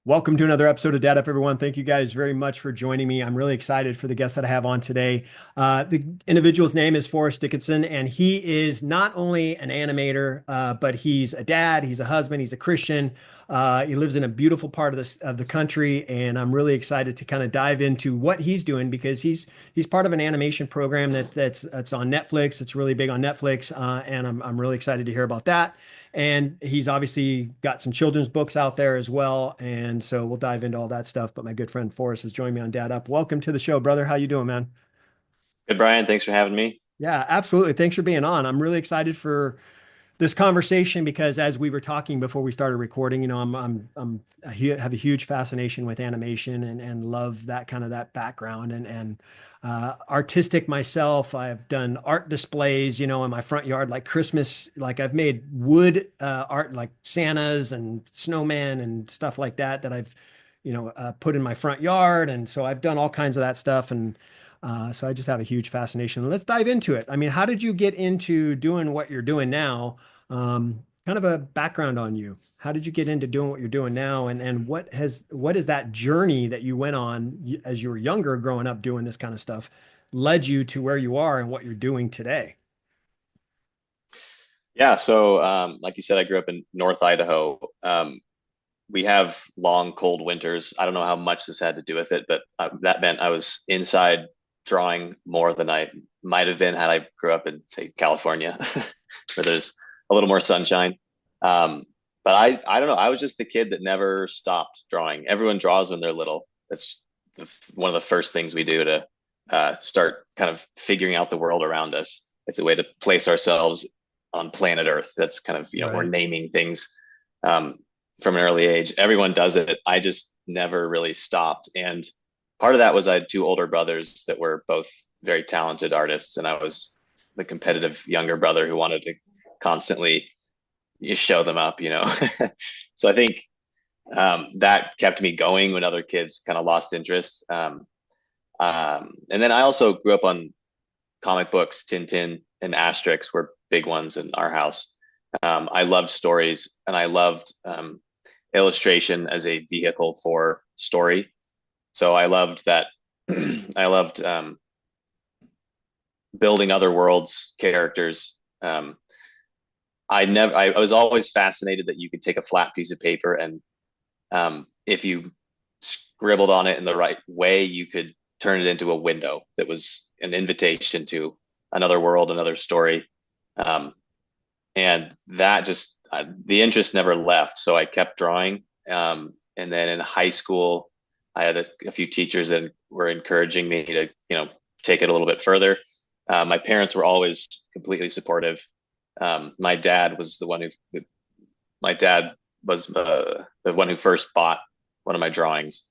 Welcome to another episode of Dad Up, everyone. Thank you guys very much for joining me. I'm really excited for the guest that I have on today. The individual's name is Forrest Dickison, and he is not only an animator, but he's a dad, he's a husband, he's a Christian. He lives in a beautiful part of the country, and I'm really excited to kind of dive into what he's doing because he's part of an animation program that's on Netflix. It's really big on Netflix, and I'm really excited to hear about that. And he's obviously got some children's books out there as well. And so we'll dive into all that stuff. But my good friend Forrest has joined me on Dad Up. Welcome to the show, brother. How you doing, man? Good, Brian. Thanks for having me. Yeah, absolutely. Thanks for being on. I'm really excited for this conversation because as we were talking before we started recording, have a huge fascination with animation and love that kind of that background and artistic myself. I've done art displays, in my front yard, like Christmas, like I've made wood art, like Santas and snowmen and stuff like that I've, put in my front yard. And so I've done all kinds of that stuff. So I just have a huge fascination. Let's dive into it. I mean, how did you get into doing what you're doing now? Kind of a background on you. How did you get into doing what you're doing now? And what is that journey that you went on as you were younger, growing up doing this kind of stuff, led you to where you are and what you're doing today? Yeah, so like you said, I grew up in North Idaho. We have long, cold winters. I don't know how much this had to do with it, but that meant I was inside drawing more than I might have been had I grew up in, say, California, where there's a little more sunshine. Um, but I don't know. I was just the kid that never stopped drawing. Everyone draws when they're little. That's one of the first things we do to start kind of figuring out the world around us. It's a way to place ourselves on planet Earth. That's kind of, we're Right. naming things um, from an early age. Everyone does it. I just never really stopped. And part of that was I had two older brothers that were both very talented artists, and I was the competitive younger brother who wanted to constantly show them up. So I think that kept me going when other kids kind of lost interest. And then I also grew up on comic books. Tintin and Asterix were big ones in our house. I loved stories, and I loved illustration as a vehicle for story. So I loved that. I loved building other worlds, characters. I was always fascinated that you could take a flat piece of paper and if you scribbled on it in the right way, you could turn it into a window that was an invitation to another world, another story. Um, and that just the interest never left. So I kept drawing. And then in high school, I had a few teachers that were encouraging me to, take it a little bit further. My parents were always completely supportive. My dad was the one who, my dad was the one who first bought one of my drawings.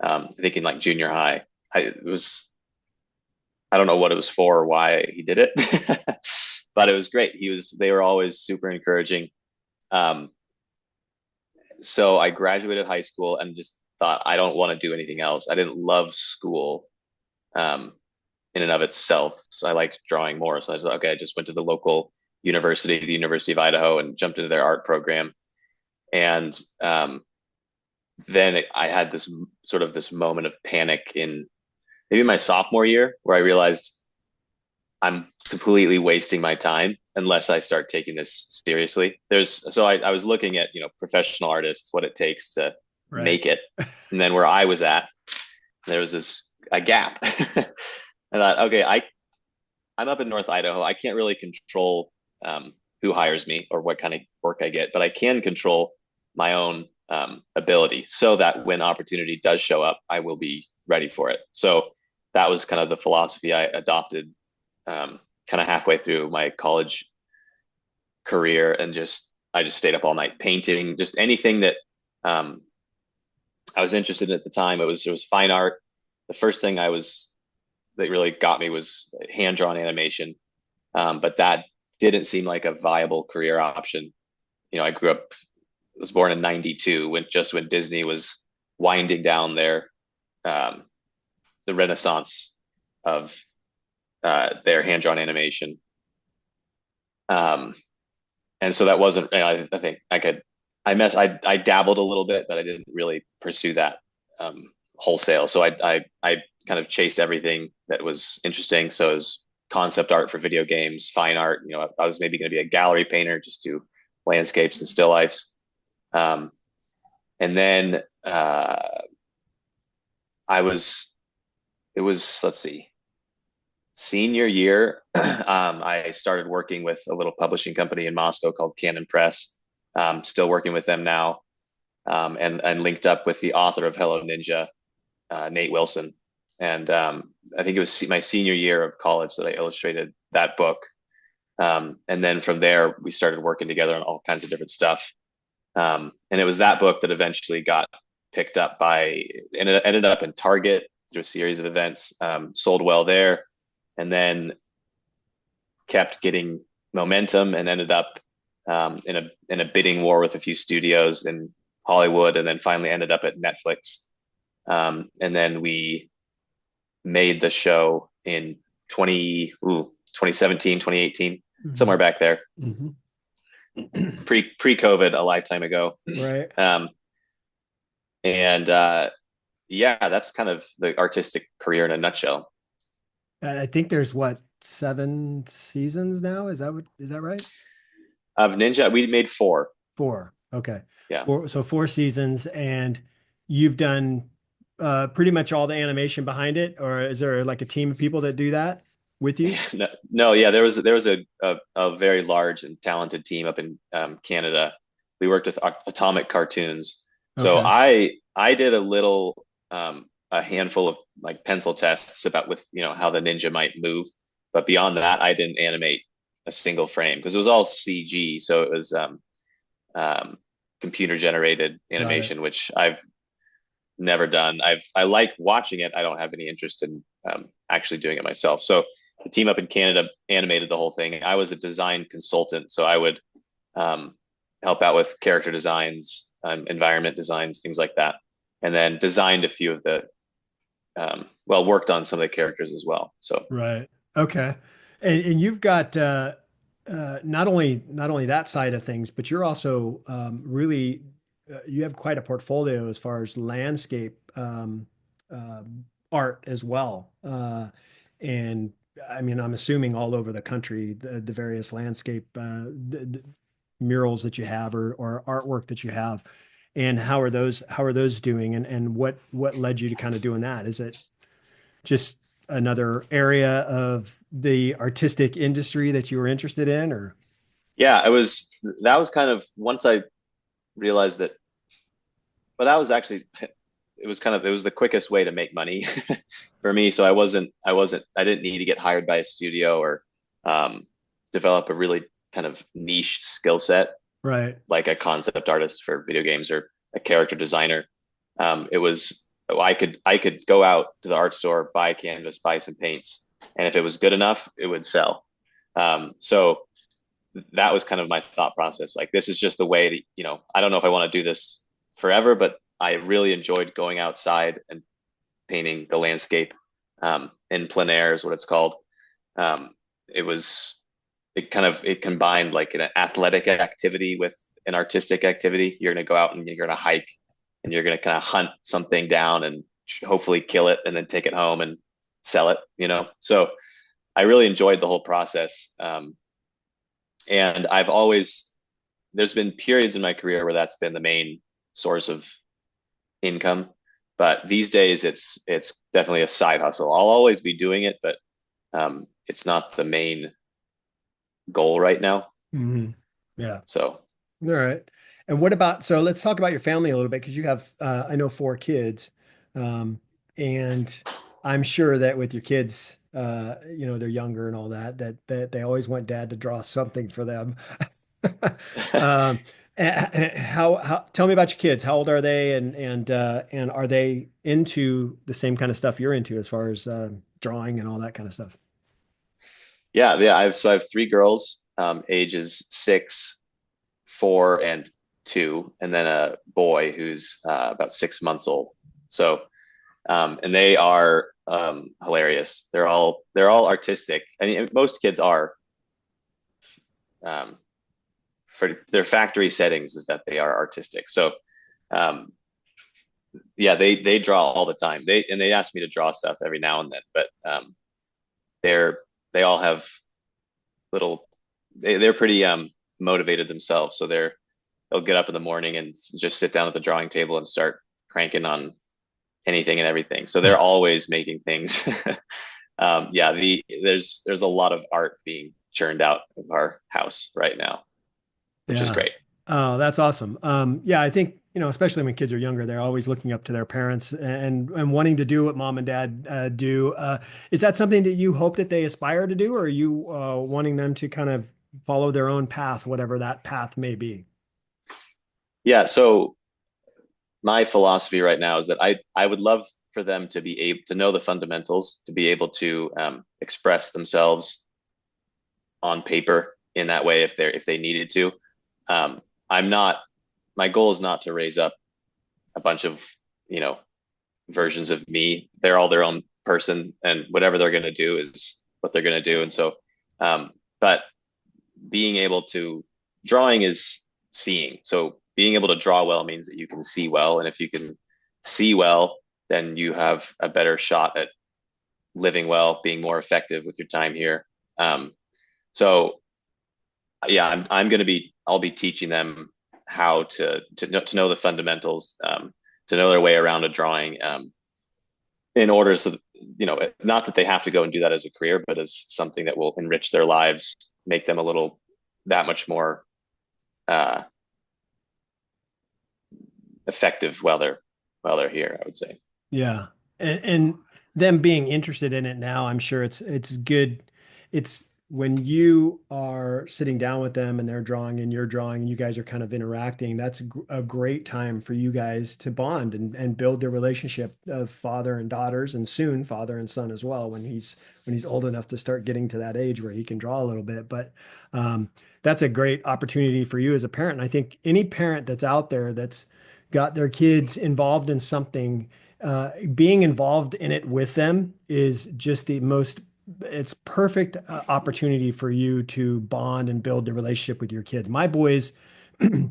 I think in like junior high. It was I don't know what it was for or why he did it, but it was great. They were always super encouraging. Um, so I graduated high school and just thought I don't want to do anything else. I didn't love school um, in and of itself, so I liked drawing more. So I was like, okay, I just went to the local university, the University of Idaho, and jumped into their art program. And then I had this moment of panic in maybe my sophomore year where I realized I'm completely wasting my time unless I start taking this seriously. I was looking at, professional artists, what it takes to Right. make it. And then where I was at, there was a gap. I thought, okay, I'm up in North Idaho. I can't really control who hires me or what kind of work I get, but I can control my own ability so that when opportunity does show up, I will be ready for it. So that was kind of the philosophy I adopted kind of halfway through my college career, and I just stayed up all night painting, just anything that um, I was interested in at the time. It was fine art. The first thing that really got me was hand drawn animation, but that didn't seem like a viable career option. I was born in '92 when Disney was winding down um, the renaissance of their hand drawn animation. Um, and so that wasn't, I think I dabbled a little bit, but I didn't really pursue that wholesale. So I kind of chased everything that was interesting. So it was concept art for video games, fine art. You know, I was maybe going to be a gallery painter, just do landscapes and still lifes. Um, and then I was it was let's see, senior year. I started working with a little publishing company in Moscow called Canon Press. Still working with them now, and linked up with the author of Hello Ninja, Nate Wilson. And I think it was my senior year of college that I illustrated that book. And then from there, we started working together on all kinds of different stuff. And it was that book that eventually got picked up by, and it ended up in Target through a series of events, sold well there, and then kept getting momentum and ended up in a bidding war with a few studios in Hollywood, and then finally ended up at Netflix. And then we made the show in 2017, 2018, somewhere back there, Mm-hmm. pre-COVID, a lifetime ago. Right. And yeah, that's kind of the artistic career in a nutshell. I think there's what, 7 seasons now? Is that right? Of Ninja, we made four. Four. Okay. Yeah. So 4 seasons, and you've done pretty much all the animation behind it, or is there like a team of people that do that with you? No, no, yeah, there was a very large and talented team up in Canada. We worked with Atomic Cartoons. So Okay. I did a handful of like pencil tests about with how the ninja might move, but beyond that, I didn't animate a single frame because it was all CG. So it was um, computer generated Got it. animation, which I've never done. I like watching it. I don't have any interest in actually doing it myself. So the team up in Canada animated the whole thing. I was a design consultant, so I would um, help out with character designs, environment designs, things like that, and then designed a few of the worked on some of the characters as well. So Right. Okay. And you've got not only that side of things, but you're also really you have quite a portfolio as far as landscape art as well. And I mean, I'm assuming all over the country, the various landscape murals that you have, or artwork that you have. And how are those doing? And what led you to kind of doing that? Is it just another area of the artistic industry that you were interested in, or? yeah, that was kind of once I realized that. But that was actually it was the quickest way to make money for me. So I didn't need to get hired by a studio or um, develop a really kind of niche skill set Right. like a concept artist for video games or a character designer. It was I could go out to the art store, buy a canvas, buy some paints, and if it was good enough, it would sell. So that was kind of my thought process. Like this is just the way to, I don't know if I want to do this forever, but I really enjoyed going outside and painting the landscape. In plein air is what it's called. Um, it was it combined like an athletic activity with an artistic activity. You're going to go out and you're going to hike and you're going to kind of hunt something down and hopefully kill it and then take it home and sell it, So I really enjoyed the whole process. And there's been periods in my career where that's been the main source of income. But these days it's definitely a side hustle. I'll always be doing it, but it's not the main goal right now. Hmm. Yeah. So All right. And what about, so let's talk about your family a little bit, because you have, I know, 4 kids. And I'm sure that with your kids, they're younger and all that they always want dad to draw something for them. Um, tell me about your kids. How old are they? And are they into the same kind of stuff you're into as far as drawing and all that kind of stuff? yeah. I have three girls, ages 6, 4, and 2, and then a boy who's about 6 months old. So and they are hilarious. They're all artistic. I mean, most kids are um, for their factory settings is that they are artistic. So um, yeah, they draw all the time. They ask me to draw stuff every now and then, but they're they all have little they're pretty motivated themselves. So they'll get up in the morning and just sit down at the drawing table and start cranking on anything and everything. So they're always making things. Yeah, there's a lot of art being churned out of our house right now, which is Yeah. great. Oh, that's awesome. Yeah, I think, especially when kids are younger, they're always looking up to their parents and wanting to do what mom and dad do. Is that something that you hope that they aspire to do, or are you wanting them to kind of follow their own path, whatever that path may be? Yeah, so my philosophy right now is that I would love for them to be able to know the fundamentals, to be able to express themselves on paper in that way if they needed to. I'm not My goal is not to raise up a bunch of you know versions of me. They're all their own person, and whatever they're going to do is what they're going to do. And so, but being able to drawing is seeing. So being able to draw well means that you can see well, and if you can see well, then you have a better shot at living well, being more effective with your time here. So yeah, I'm going to be I'll be teaching them how to know the fundamentals, to know their way around a drawing, in order so that, not that they have to go and do that as a career, but as something that will enrich their lives, make them a little that much more uh, effective while they're here, I would say. Yeah. And them being interested in it now, I'm sure it's good. It's when you are sitting down with them and they're drawing and you're drawing and you guys are kind of interacting, that's a great time for you guys to bond and build a relationship of father and daughters, and soon father and son as well when he's old enough to start getting to that age where he can draw a little bit. But that's a great opportunity for you as a parent. And I think any parent that's out there that's got their kids involved in something, being involved in it with them is just it's perfect opportunity for you to bond and build a relationship with your kids. My boys,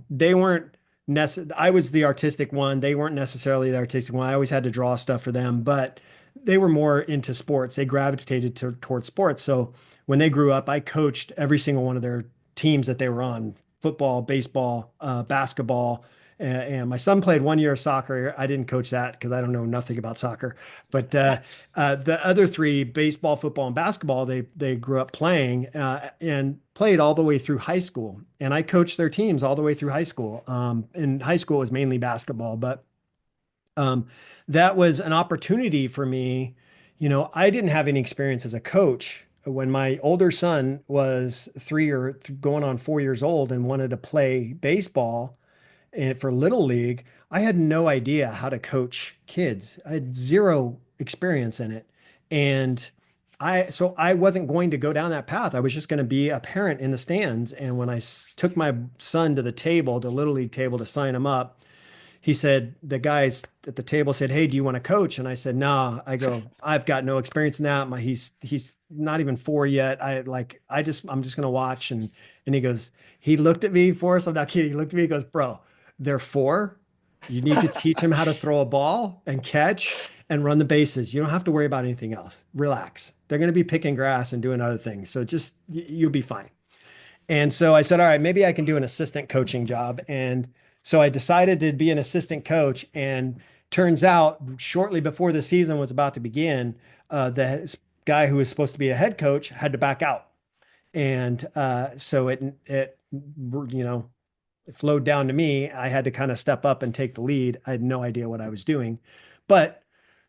they weren't I was the artistic one. They weren't necessarily the artistic one. I always had to draw stuff for them, but they were more into sports. They gravitated towards sports. So when they grew up, I coached every single one of their teams that they were on: football, baseball, basketball. And my son played 1 year of soccer. I didn't coach that because I don't know nothing about soccer. But the other three, baseball, football, and basketball, they grew up playing and played all the way through high school. And I coached their teams all the way through high school. In high school, it was mainly basketball, but um, that was an opportunity for me. I didn't have any experience as a coach. When my older son was 3 or going on 4 years old and wanted to play baseball, and for Little League, I had no idea how to coach kids. I had zero experience in it. And so I wasn't going to go down that path. I was just going to be a parent in the stands. And when I took my son to the table, the Little League table, to sign him up, he said, the guys at the table said, "Hey, do you want to coach?" And I said, "No." I go, "I've got no experience in that. He's not even 4 yet. I'm just gonna watch." And he looked at me, Forrest, I'm not kidding. He looked at me, he goes, "Bro, they're 4. You need to teach them how to throw a ball and catch and run the bases. You don't have to worry about anything else. Relax. They're gonna be picking grass and doing other things. So just you'll be fine." And so I said, "All right, maybe I can do an assistant coaching job." And so I decided to be an assistant coach. And turns out, shortly before the season was about to begin, the guy who was supposed to be a head coach had to back out. And so it flowed down to me. I had to kind of step up and take the lead. I had no idea what I was doing. But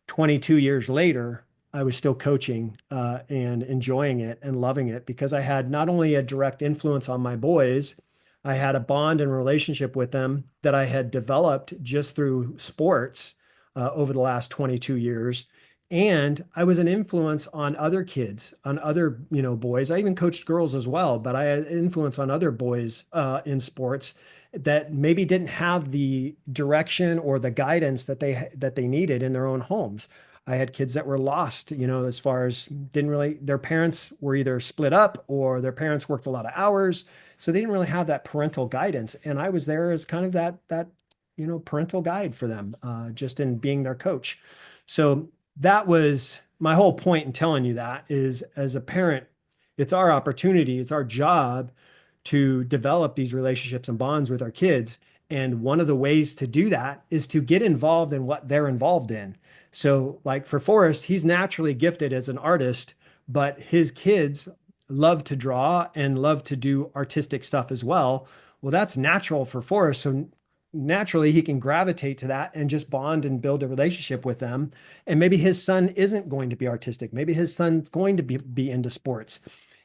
22 years later, I was still coaching and enjoying it and loving it because I had not only a direct influence on my boys, I had a bond and relationship with them that I had developed just through sports over the last 22 years. And I was an influence on other kids, on other, boys. I even coached girls as well, but I had influence on other boys in sports that maybe didn't have the direction or the guidance that they needed in their own homes. I had kids that were lost, as far as didn't really, their parents were either split up or their parents worked a lot of hours. So they didn't really have that parental guidance. And I was there as kind of that parental guide for them, just in being their coach. So that was my whole point in telling you that is, as a parent, it's our opportunity, it's our job to develop these relationships and bonds with our kids. And one of the ways to do that is to get involved in what they're involved in. So, like for Forrest, he's naturally gifted as an artist, but his kids love to draw and love to do artistic stuff as well. Well, that's natural for Forrest. So, naturally, he can gravitate to that and just bond and build a relationship with them. And maybe his son isn't going to be artistic. Maybe his son's going to be into sports.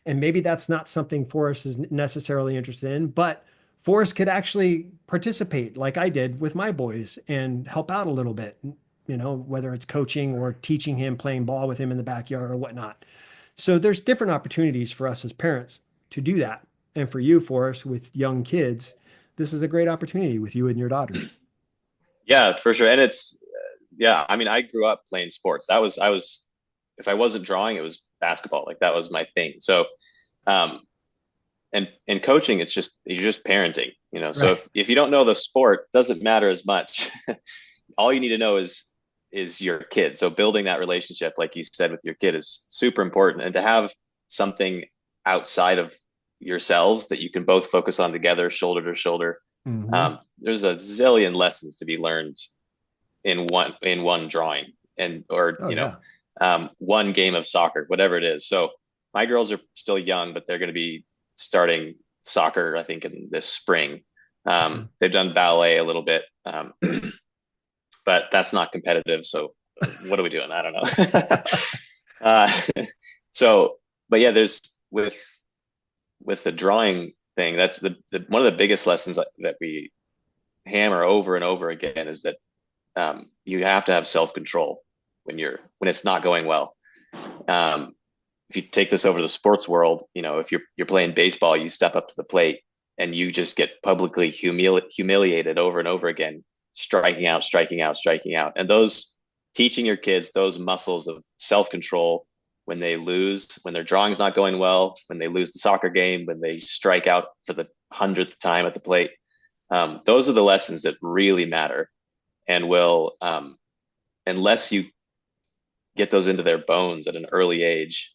And maybe that's not something Forrest is necessarily interested in, but Forrest could actually participate like I did with my boys and help out a little bit, whether it's coaching or teaching him, playing ball with him in the backyard or whatnot. So there's different opportunities for us as parents to do that. And for you, Forrest, with young kids, this is a great opportunity with you and your daughters. Yeah, for sure. And it's yeah, I mean, I grew up playing sports. I was if I wasn't drawing, it was basketball. Like that was my thing. So um and coaching, it's just you're just parenting, you know. So Right. if you don't know the sport, doesn't matter as much. All you need to know is your kid. So building that relationship, like you said, with your kid is super important. And to have something outside of yourselves that you can both focus on together, shoulder to shoulder. Hmm. There's a zillion lessons to be learned in one drawing and or Oh, yeah. one game of soccer, whatever it is. So my girls are still young, but they're going to be starting soccer, I think, in this spring. Okay. They've done ballet a little bit, but that's not competitive. So what are we doing? I don't know. uh, so, but yeah, there's with the drawing thing. That's the one of the biggest lessons that we hammer over and over again is that you have to have self control when it's not going well. Um, if you take this over to the sports world, you know, if you're playing baseball, you step up to the plate and you just get publicly humiliated over and over again, striking out, striking out, striking out. And those teaching your kids those muscles of self control when they lose, when their drawing's not going well, when they lose the soccer game, when they strike out for the 100th time at the plate. Those are the lessons that really matter and will, unless you get those into their bones at an early age,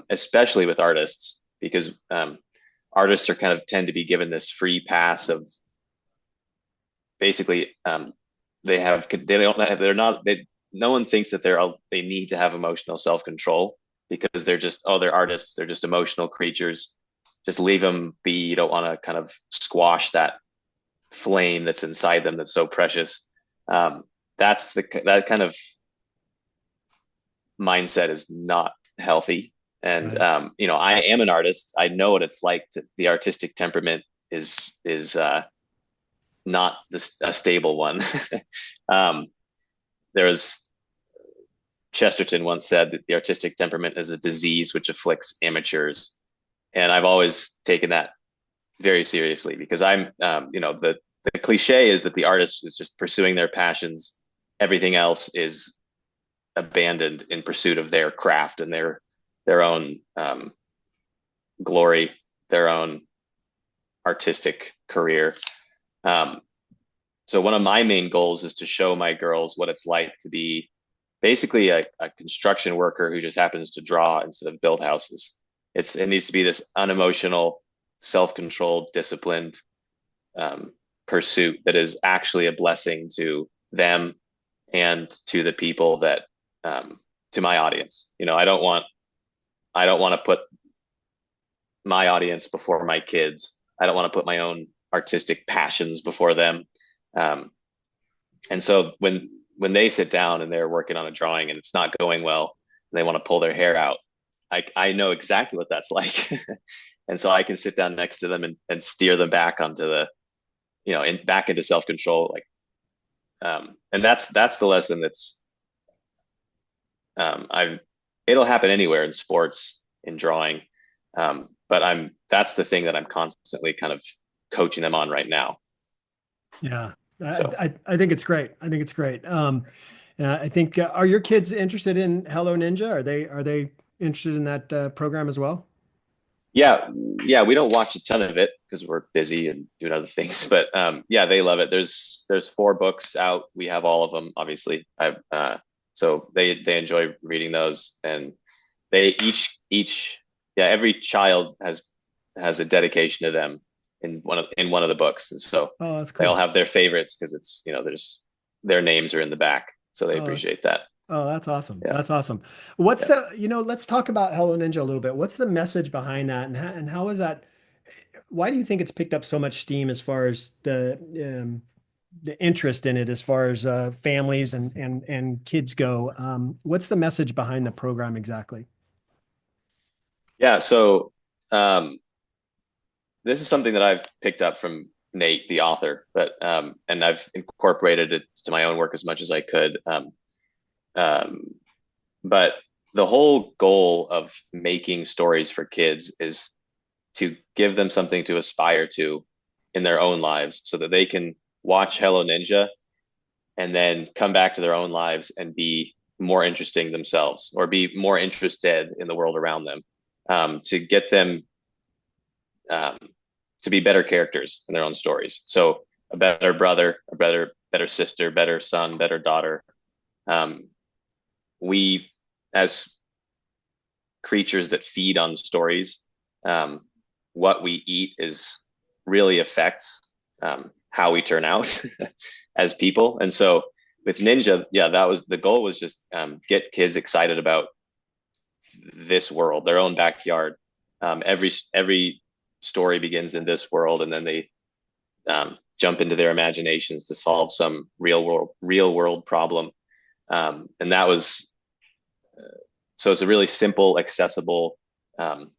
especially with artists, because artists are kind of tend to be given this free pass of basically they don't have they're not they no one thinks that they need to have emotional self control because they're artists, they're just emotional creatures. Just leave them be. You don't want to kind of squash that flame that's inside them that's so precious. Um, that kind of mindset is not healthy. And Right. you know, I am an artist. I know what it's like to the artistic temperament is not a stable one. um, there's Chesterton once said that the artistic temperament is a disease which afflicts amateurs, and I've always taken that very seriously because you know, the cliche is that the artist is just pursuing their passions. Everything else is abandoned in pursuit of their craft and their own glory, their own artistic career. Um, so one of my main goals is to show my girls what it's like to be basically a construction worker who just happens to draw instead of build houses. It needs to be this unemotional, self-controlled, disciplined pursuit that is actually a blessing to them and to the people that to my audience. You know, I don't want to put my audience before my kids. I don't want to put my own artistic passions before them. Um, and so when they sit down and they're working on a drawing and it's not going well, and they want to pull their hair out, I know exactly what that's like. And so I can sit down next to them and steer them back onto the, you know, back into self control. Like, and that's the lesson that's I've it'll happen anywhere in sports, in drawing. But that's the thing that I'm constantly kind of coaching them on right now. Yeah. I, So I think it's great. I think it's great. I think are your kids interested in Hello Ninja? Are they interested in that program as well? Yeah, yeah, we don't watch a ton of it because we're busy and doing other things, but yeah, they love it. There's 4 books out. We have all of them, obviously. So they enjoy reading those, and they each yeah, every child has a dedication to them in one of the books, and so Oh, that's they all cool. have their favorites because it's there's their names are in the back, so they Oh, that's appreciate that. Oh, that's awesome. Yeah, That's awesome. What's yeah. let's talk about Hello Ninja a little bit. What's the message behind that and how is that, why do you think it's picked up so much steam as far as the interest in it as far as families and kids go? What's the message behind the program exactly? Yeah, so um, this is something that I've picked up from Nate, the author, but and I've incorporated it to my own work as much as I could. Um, but the whole goal of making stories for kids is to give them something to aspire to in their own lives, so that they can watch Hello Ninja and then come back to their own lives and be more interesting themselves, or be more interested in the world around them, to get them um, to be better characters in their own stories. So a better brother, a better sister, better son, better daughter. Um, we, as creatures that feed on stories, um, what we eat is really affects how we turn out as people. And so with Ninja, yeah, that was the goal, was just get kids excited about this world, their own backyard. Every story begins in this world, and then they jump into their imaginations to solve some real world problem. And that was so it's a really simple, accessible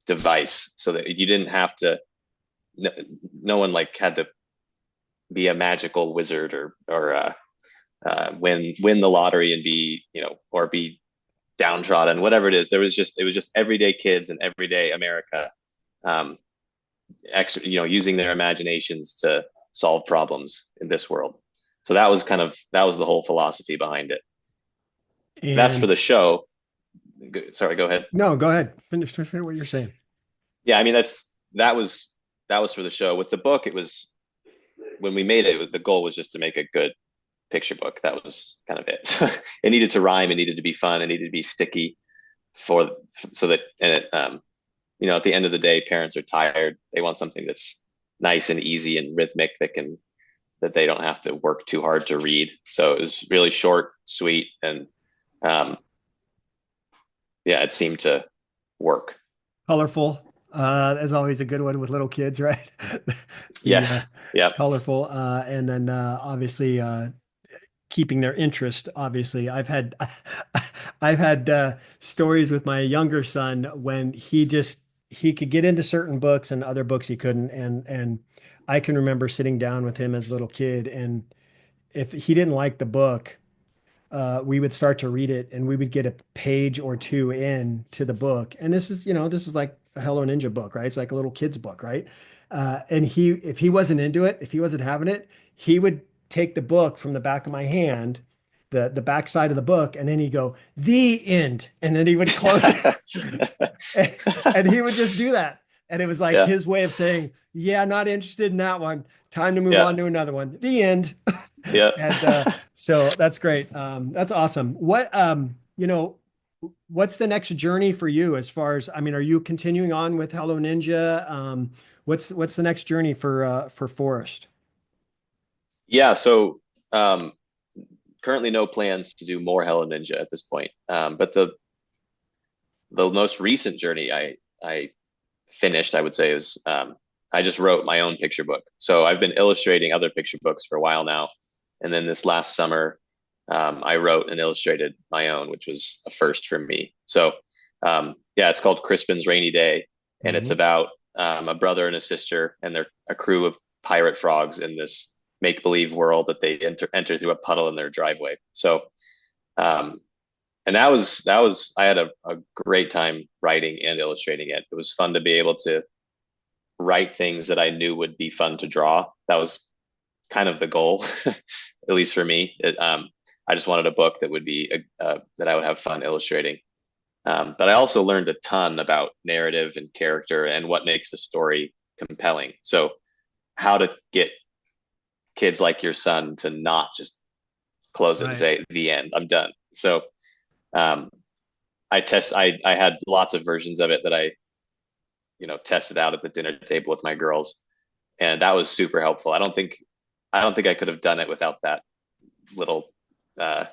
device, so that you didn't have to. No, no one like had to be a magical wizard or win the lottery and be or be downtrodden, whatever it is. It was just everyday kids in everyday America, um, using their imaginations to solve problems in this world. So that was the whole philosophy behind it. That's for And the show. Sorry, go ahead. no, go ahead. Finish what you're saying. Yeah, I mean that was that was for the show. With the book, it was when we made it. The goal was just to make a good picture book. That was kind of it. It needed to rhyme. It needed to be fun. It needed to be sticky for so that and it at the end of the day, parents are tired. They want something that's nice and easy and rhythmic that they don't have to work too hard to read. So it was really short, sweet, and um, yeah, it seemed to work. Colorful. As always a good one with little kids, right? The Yes. Yep. colorful and then obviously keeping their interest. Obviously, I've had stories with my younger son when he could get into certain books and other books he couldn't, and I can remember sitting down with him as a little kid, and if he didn't like the book, we would start to read it and we would get a page or two in to the book. And this is like a Hello Ninja book, right? It's like a little kid's book, right? And if he wasn't into it, if he wasn't having it, he would take the book from the back of my hand, the back side of the book, and then he'd go, the end. And then he would close it. And he would just do that. And it was like Yeah. his way of saying, yeah, not interested in that one. Time to move Yeah. on to another one. The end. Yeah. And so that's great. That's awesome. What's the next journey for you as far as, I mean, are you continuing on with Hello Ninja? What's the next journey for Forrest? Yeah. So um, currently no plans to do more Hello Ninja at this point. But the most recent journey I finished, I would say, is I just wrote my own picture book. So I've been illustrating other picture books for a while now, and then this last summer, I wrote and illustrated my own, which was a first for me. So yeah, it's called Crispin's Rainy Day, and it's Mhm. about a brother and a sister, and they're a crew of pirate frogs in this make believe world that they enter through a puddle in their driveway. So um, and that was I had a great time writing and illustrating it. It was fun to be able to write things that I knew would be fun to draw. That was kind of the goal, at least for me. I just wanted a book that would be that I would have fun illustrating. But I also learned a ton about narrative and character and what makes a story compelling. So how to get kids like your son to not just close it and Right. say the end, I'm done. So um, I had lots of versions of it that I tested out at the dinner table with my girls, and that was super helpful. I don't think I could have done it without that little uh,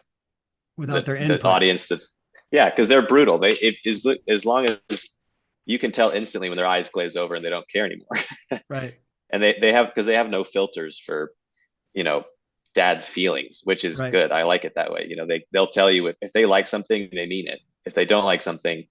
Without their the input. audience that's yeah, because they're brutal. They if as long as you can tell instantly when their eyes glaze over and they don't care anymore. Right. And they have because they have no filters for you know dad's feelings, which is Right. good. I like it that way. They'll tell you if they like something, they mean it. If they don't like something,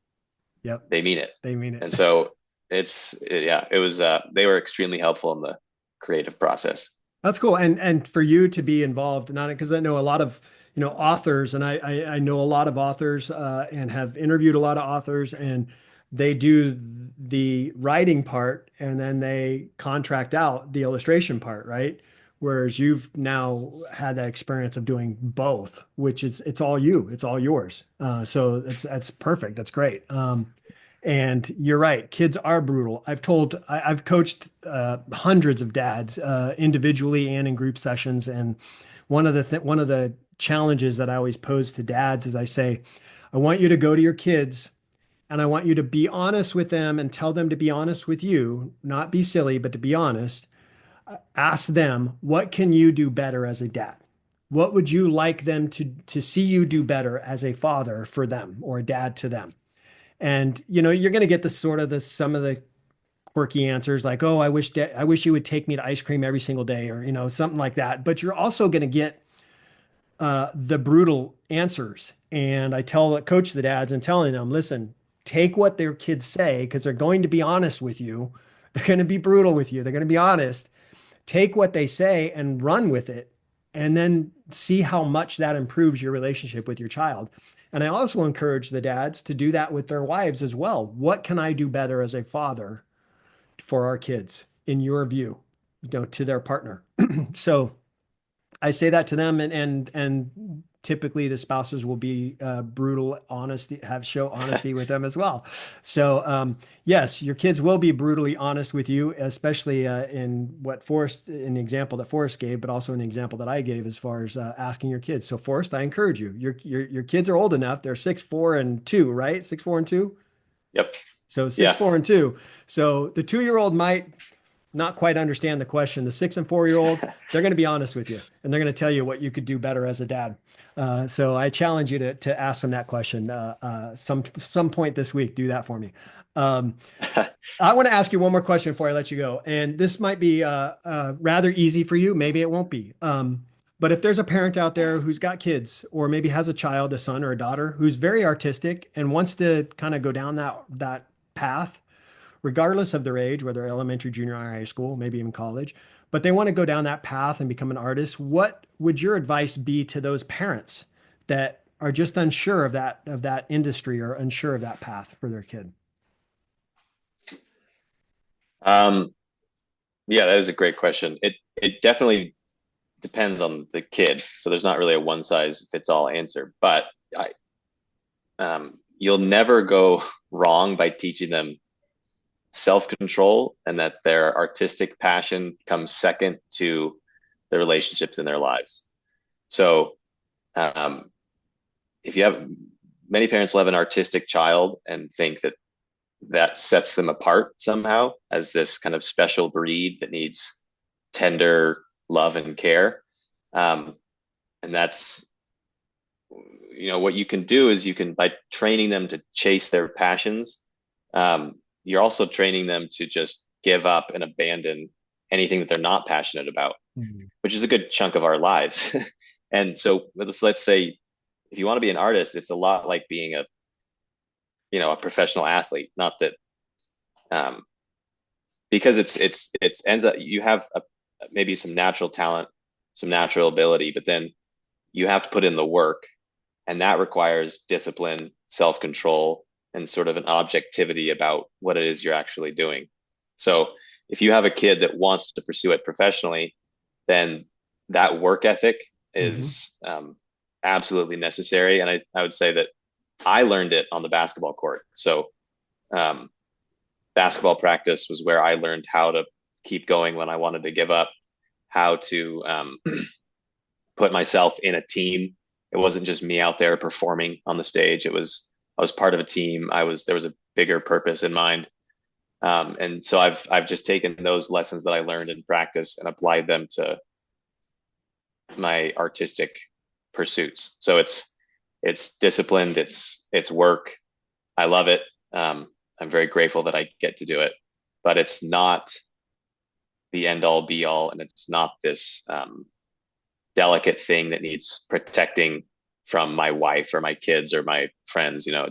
Yep. they mean it. They mean And it. so yeah, it was they were extremely helpful in the creative process. That's cool. And for you to be involved, not because I know a lot of, authors, and I know a lot of authors and have interviewed a lot of authors, and they do the writing part and then they contract out the illustration part, right? Whereas you've now had that experience of doing both, which is it's all you, it's all yours. So that's perfect. That's great. And you're right, kids are brutal. I've coached hundreds of dads individually and in group sessions. And one of the challenges that I always pose to dads is I say, I want you to go to your kids and I want you to be honest with them and tell them to be honest with you, not be silly, but to be honest. Ask them, what can you do better as a dad? What would you like them to see you do better as a father for them or a dad to them? And you're going to get the sort of the some of the quirky answers like, "Oh, I wish you would take me to ice cream every single day," or something like that. But you're also going to get the brutal answers. And I coach the dads and telling them, "Listen, take what their kids say because they're going to be honest with you. They're going to be brutal with you. They're going to be honest. Take what they say and run with it, and then see how much that improves your relationship with your child." And I also encourage the dads to do that with their wives as well. What can I do better as a father for our kids, in your view, to their partner? So I say that to them, and typically the spouses will be brutal, honesty, show honesty with them as well. So yes, your kids will be brutally honest with you, especially in the example that Forrest gave, but also in the example that I gave as far as asking your kids. So Forrest, I encourage you. Your kids are old enough; they're 6, 4, and 2, right? 6, 4, and 2. Yep. So six, Yeah. 4, and 2. So the 2-year-old might not quite understand the question. The 6 and 4-year-old, they're going to be honest with you, and they're going to tell you what you could do better as a dad. So I challenge you to ask them that question some point this week. Do that for me. Um, I want to ask you one more question before I let you go, and this might be rather easy for you. Maybe it won't be. But if there's a parent out there who's got kids, or maybe has a child, a son or a daughter, who's very artistic and wants to kind of go down that path, regardless of their age, whether elementary, junior high, high school, maybe even college, but they want to go down that path and become an artist, what would your advice be to those parents that are just unsure of that industry or unsure of that path for their kid? Um, yeah, that is a great question. It definitely depends on the kid. So there's not really a one size fits all answer, but you'll never go wrong by teaching them self-control and that their artistic passion comes second to the relationships in their lives. So um, if you have many parents will have an artistic child and think that that sets them apart somehow as this kind of special breed that needs tender love and care. Um, and that's what you can do is you can by training them to chase their passions. You're also training them to just give up and abandon anything that they're not passionate about, Mhm. which is a good chunk of our lives. And so let's say if you want to be an artist, it's a lot like being a professional athlete. Not that um, because it ends up you have maybe some natural talent, some natural ability, but then you have to put in the work, and that requires discipline, self-control, and sort of an objectivity about what it is you're actually doing. So if you have a kid that wants to pursue it professionally, then that work ethic Mhm. is absolutely necessary. And I would say that I learned it on the basketball court. So um, basketball practice was where I learned how to keep going when I wanted to give up, how to put myself in a team. It wasn't just me out there performing on the stage. I was part of a team. There was a bigger purpose in mind. And so I've just taken those lessons that I learned in practice and applied them to my artistic pursuits. So it's disciplined, it's work. I love it. I'm very grateful that I get to do it, but it's not the end all be all, and it's not this delicate thing that needs protecting from my wife or my kids or my friends. You know,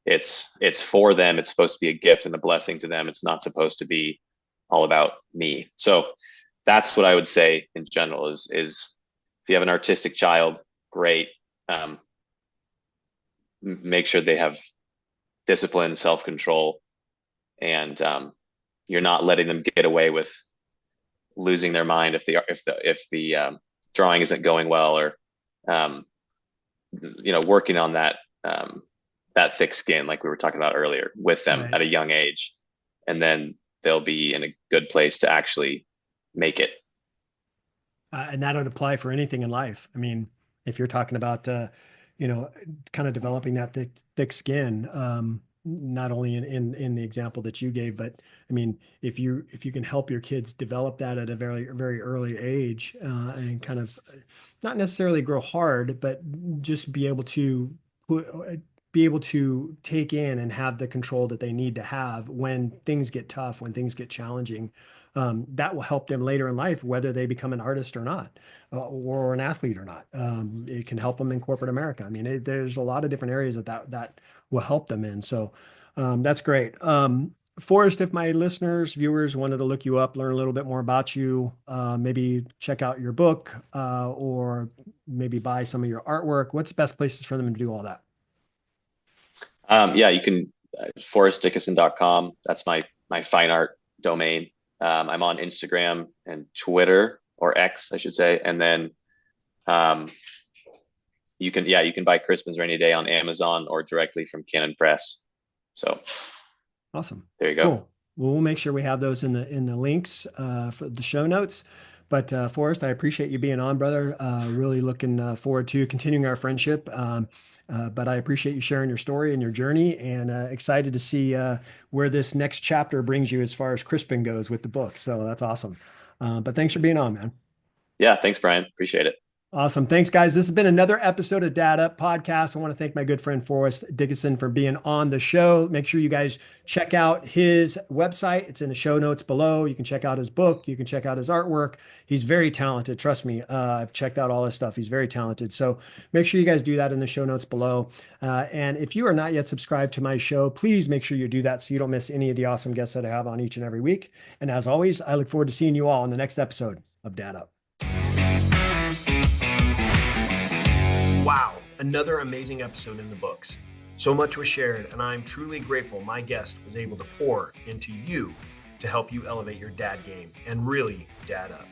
it's for them. It's supposed to be a gift and a blessing to them. It's not supposed to be all about me. So that's what I would say in general is if you have an artistic child, great. Make sure they have discipline, self-control, and you're not letting them get away with losing their mind if the drawing isn't going well, or um, working on that thick skin like we were talking about earlier with them Right. at a young age, and then they'll be in a good place to actually make it. And that would apply for anything in life. I mean, if you're talking about, you know, kind of developing that thick skin, not only in the example that you gave, but I mean, if you can help your kids develop that at a very, very early age, and kind of not necessarily grow hard, but just put, be able to take in and have the control that they need to have when things get tough, when things get challenging, that will help them later in life, whether they become an artist or not, or an athlete or not. It can help them in corporate America. I mean, there's a lot of different areas that will help them in. So that's great. Forrest, if my listeners, viewers wanted to look you up, learn a little bit more about you, maybe check out your book, or maybe buy some of your artwork, what's the best places for them to do all that? Yeah, you can forrestdickison.com. That's my fine art domain. I'm on Instagram and Twitter, or X, I should say, and then um, you can buy Crispin's Rainy Day on Amazon or directly from Canon Press. So Awesome. there you go. Cool. Well, we'll make sure we have those in the links for the show notes. But Forrest, I appreciate you being on, brother. Really looking forward to continuing our friendship. But I appreciate you sharing your story and your journey, and excited to see where this next chapter brings you as far as Crispin goes with the book. So that's awesome. But thanks for being on, man. Yeah, thanks, Brian. Appreciate it. Awesome. Thanks, guys. This has been another episode of Dad Up Podcast. I want to thank my good friend Forrest Dickison for being on the show. Make sure you guys check out his website. It's in the show notes below. You can check out his book. You can check out his artwork. He's very talented. Trust me. I've checked out all his stuff. He's very talented. So make sure you guys do that in the show notes below. And if you are not yet subscribed to my show, please make sure you do that so you don't miss any of the awesome guests that I have on each and every week. And as always, I look forward to seeing you all in the next episode of Dad Up. Wow, another amazing episode in the books. So much was shared, and I'm truly grateful my guest was able to pour into you to help you elevate your dad game and really dad up.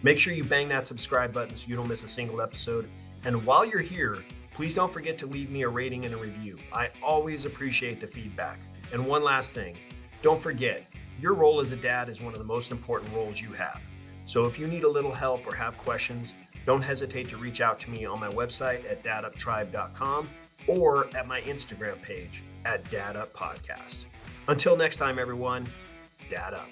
Make sure you bang that subscribe button so you don't miss a single episode. And while you're here, please don't forget to leave me a rating and a review. I always appreciate the feedback. And one last thing, don't forget, your role as a dad is one of the most important roles you have. So if you need a little help or have questions, don't hesitate to reach out to me on my website at daduptribe.com or at my Instagram page at Dad Up Podcast. Until next time, everyone, Dad Up.